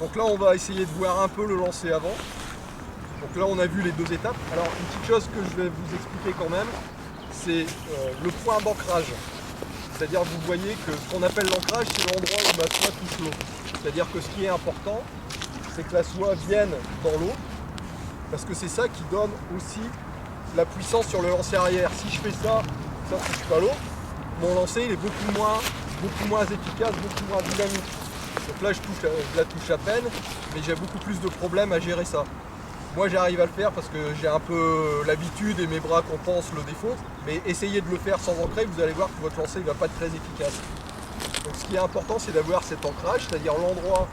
Donc là on va essayer de voir un peu le lancer avant. Donc là on a vu les deux étapes. Alors une petite chose que je vais vous expliquer quand même, c'est le point d'ancrage. C'est-à-dire vous voyez que ce qu'on appelle l'ancrage, c'est l'endroit où la soie touche l'eau. C'est-à-dire que ce qui est important, c'est que la soie vienne dans l'eau, parce que c'est ça qui donne aussi la puissance sur le lancer arrière. Si je fais ça, ça ne touche pas l'eau, mon lancer il est beaucoup moins efficace, beaucoup moins dynamique. Donc là je la touche à peine, mais j'ai beaucoup plus de problèmes à gérer ça. Moi j'arrive à le faire parce que j'ai un peu l'habitude et mes bras compensent le défaut, mais essayez de le faire sans ancrer, vous allez voir que votre lancer ne va pas être très efficace. Donc ce qui est important, c'est d'avoir cet ancrage, c'est-à-dire l'endroit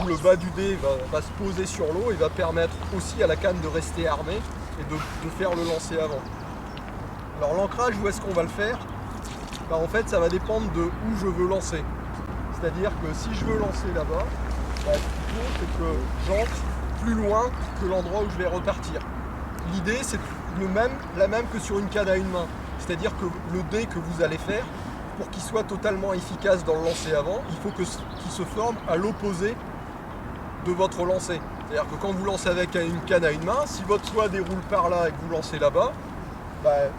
où le bas du dé va se poser sur l'eau et va permettre aussi à la canne de rester armée et de faire le lancer avant. Alors l'ancrage, où est-ce qu'on va le faire? En fait ça va dépendre de où je veux lancer. C'est-à-dire que si je veux lancer là-bas, ce qu'il faut c'est que j'entre plus loin que l'endroit où je vais repartir. L'idée c'est la même que sur une canne à une main. C'est-à-dire que le dé que vous allez faire, pour qu'il soit totalement efficace dans le lancer avant, il faut qu'il se forme à l'opposé de votre lancer. C'est-à-dire que quand vous lancez avec une canne à une main, si votre soie déroule par là et que vous lancez là-bas,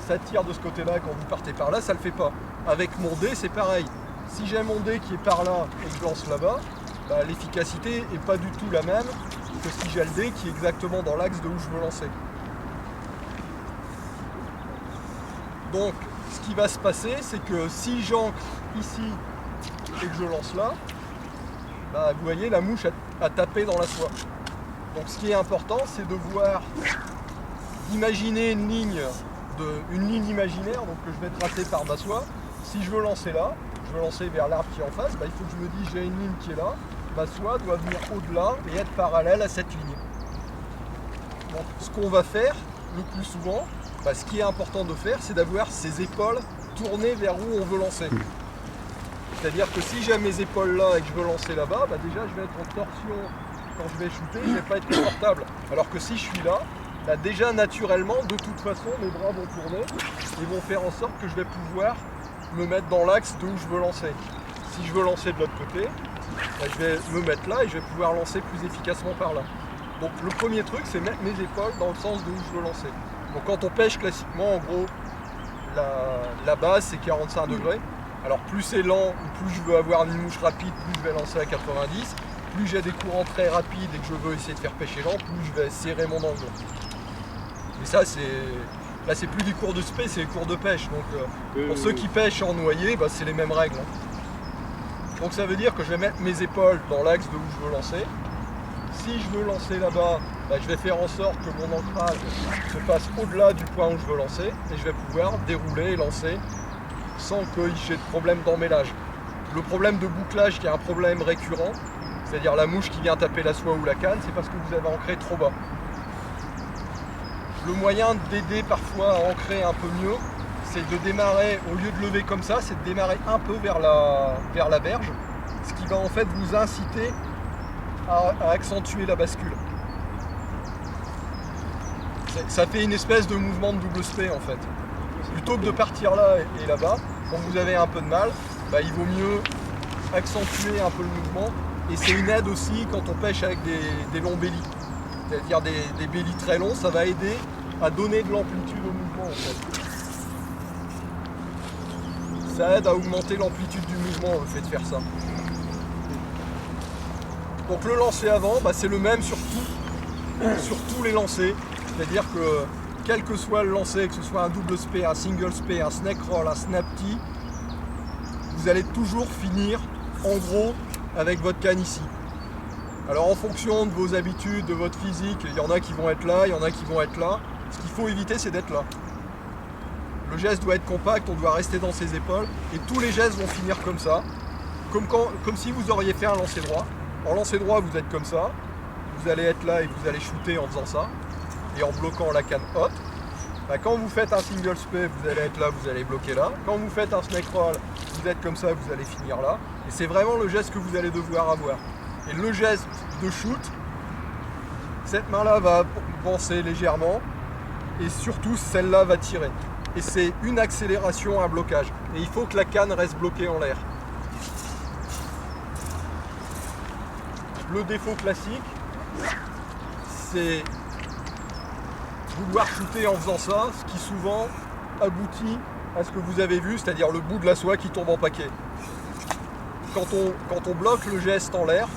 ça tire de ce côté-là, quand vous partez par là, ça ne le fait pas. Avec mon dé, c'est pareil. Si j'ai mon dé qui est par là et que je lance là-bas, l'efficacité n'est pas du tout la même que si j'ai le dé qui est exactement dans l'axe de où je veux lancer. Donc, ce qui va se passer, c'est que si j'ancre ici et que je lance là, vous voyez, la mouche a tapé dans la soie. Donc ce qui est important, c'est de voir, d'imaginer une ligne imaginaire donc, que je vais tracer par ma soie. Si je veux lancer là, je veux lancer vers l'arbre qui est en face, il faut que je me dise j'ai une ligne qui est là, ma soie doit venir au-delà et être parallèle à cette ligne. Donc ce qu'on va faire le plus souvent, ce qui est important de faire, c'est d'avoir ses épaules tournées vers où on veut lancer. C'est-à-dire que si j'ai mes épaules là et que je veux lancer là-bas, déjà je vais être en torsion quand je vais shooter, je ne vais pas être confortable. Alors que si je suis là, déjà naturellement, de toute façon, mes bras vont tourner et vont faire en sorte que je vais pouvoir me mettre dans l'axe d'où je veux lancer. Si je veux lancer de l'autre côté, je vais me mettre là et je vais pouvoir lancer plus efficacement par là. Donc le premier truc, c'est mettre mes épaules dans le sens d'où je veux lancer. Donc quand on pêche classiquement, en gros, la base c'est 45 degrés. Alors plus c'est lent, ou plus je veux avoir une mouche rapide, plus je vais lancer à 90. Plus j'ai des courants très rapides et que je veux essayer de faire pêcher lent, plus je vais serrer mon angle. Mais ça c'est plus des cours de spé, c'est des cours de pêche. Donc pour ceux qui pêchent en noyer, c'est les mêmes règles. Donc ça veut dire que je vais mettre mes épaules dans l'axe de où je veux lancer. Si je veux lancer là-bas, je vais faire en sorte que mon ancrage se passe au-delà du point où je veux lancer et je vais pouvoir dérouler et lancer sans que j'ai de problème d'emmêlage. Le problème de bouclage qui est un problème récurrent, c'est-à-dire la mouche qui vient taper la soie ou la canne, c'est parce que vous avez ancré trop bas. Le moyen d'aider parfois à ancrer un peu mieux, c'est de démarrer, au lieu de lever comme ça, c'est de démarrer un peu vers la berge, ce qui va en fait vous inciter à accentuer la bascule. Ça fait une espèce de mouvement de double spé en fait. Plutôt que de partir là et là-bas, quand vous avez un peu de mal, il vaut mieux accentuer un peu le mouvement. Et c'est une aide aussi quand on pêche avec des longs bélis. C'est-à-dire des bélis très longs, ça va aider à donner de l'amplitude au mouvement en fait. Ça aide à augmenter l'amplitude du mouvement le fait de faire ça. Donc le lancer avant, c'est le même sur tous les lancers. C'est-à-dire que quel que soit le lancer, que ce soit un double spé, un single spé, un snake roll, un snap tee, vous allez toujours finir en gros avec votre canne ici. Alors en fonction de vos habitudes, de votre physique, il y en a qui vont être là, il y en a qui vont être là. Ce qu'il faut éviter, c'est d'être là. Le geste doit être compact, on doit rester dans ses épaules et tous les gestes vont finir comme ça, comme si vous auriez fait un lancer droit. En lancer droit, vous êtes comme ça, vous allez être là et vous allez shooter en faisant ça et en bloquant la canne haute. Quand vous faites un single spé, vous allez être là, vous allez bloquer là. Quand vous faites un snake roll, vous êtes comme ça, vous allez finir là. Et c'est vraiment le geste que vous allez devoir avoir. Et le geste de shoot, cette main-là va avancer légèrement et surtout celle-là va tirer. Et c'est une accélération, un blocage. Et il faut que la canne reste bloquée en l'air. le défaut classique, c'est vouloir shooter en faisant ça, ce qui souvent aboutit à ce que vous avez vu, c'est-à-dire le bout de la soie qui tombe en paquet. Quand on bloque le geste en l'air,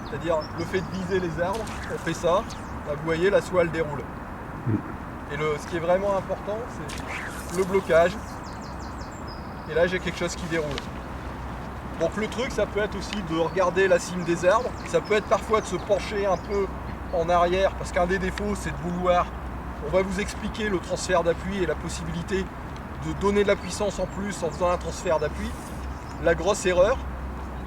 c'est-à-dire le fait de viser les arbres, on fait ça, bah vous voyez la soie elle déroule. Et ce qui est vraiment important, c'est le blocage. Et là j'ai quelque chose qui déroule. Donc le truc, ça peut être aussi de regarder la cime des arbres, ça peut être parfois de se pencher un peu en arrière, parce qu'un des défauts c'est de vouloir, on va vous expliquer le transfert d'appui et la possibilité de donner de la puissance en plus en faisant un transfert d'appui. La grosse erreur,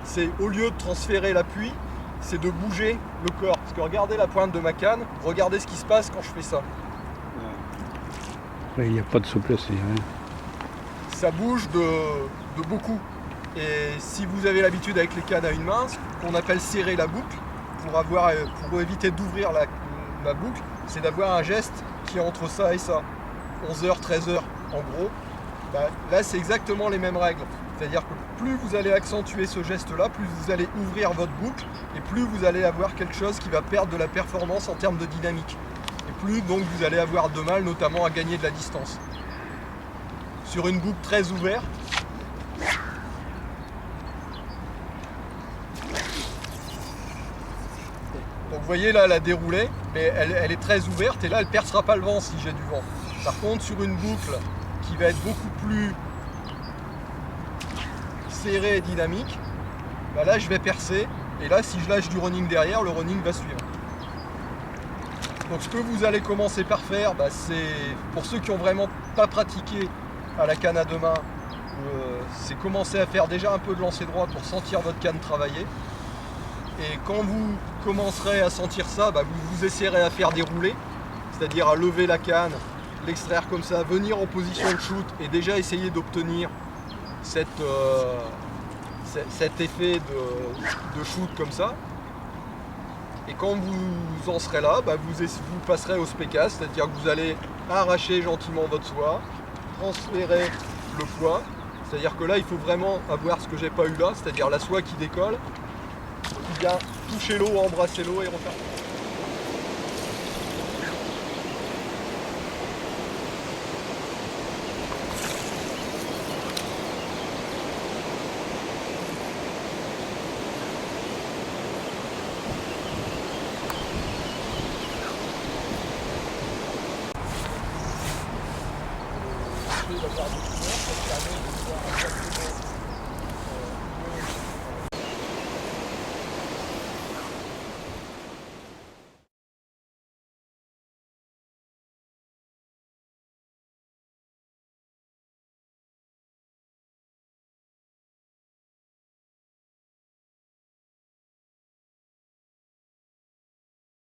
c'est au lieu de transférer l'appui, c'est de bouger le corps. Parce que regardez la pointe de ma canne, regardez ce qui se passe quand je fais ça. Il n'y a pas de souplesse, il n'y a rien. Ça bouge de beaucoup. Et si vous avez l'habitude avec les cannes à une main, ce qu'on appelle serrer la boucle, pour éviter d'ouvrir la boucle, c'est d'avoir un geste qui est entre ça et ça. 11h, 13h en gros. Bah, là c'est exactement les mêmes règles. C'est-à-dire que plus vous allez accentuer ce geste-là, plus vous allez ouvrir votre boucle et plus vous allez avoir quelque chose qui va perdre de la performance en termes de dynamique. Et plus donc vous allez avoir de mal notamment à gagner de la distance. Sur une boucle très ouverte, donc vous voyez là, la déroulée, mais elle est très ouverte et là elle ne percera pas le vent si j'ai du vent. Par contre sur une boucle qui va être beaucoup plus serrée et dynamique, bah là je vais percer et là si je lâche du running derrière, le running va suivre. Donc ce que vous allez commencer par faire, bah, c'est pour ceux qui n'ont vraiment pas pratiqué à la canne à deux mains, c'est commencer à faire déjà un peu de lancer droit pour sentir votre canne travailler. Et quand vous commencerez à sentir ça, bah, vous essayerez à faire dérouler, c'est-à-dire à lever la canne, l'extraire comme ça, venir en position de shoot et déjà essayer d'obtenir cet effet de shoot comme ça. Et quand vous en serez là, bah, vous passerez au spécas, c'est-à-dire que vous allez arracher gentiment votre soie, transférer le poids, c'est-à-dire que là il faut vraiment avoir ce que j'ai pas eu là, c'est-à-dire la soie qui décolle, qui vient toucher l'eau, embrasser l'eau et refaire.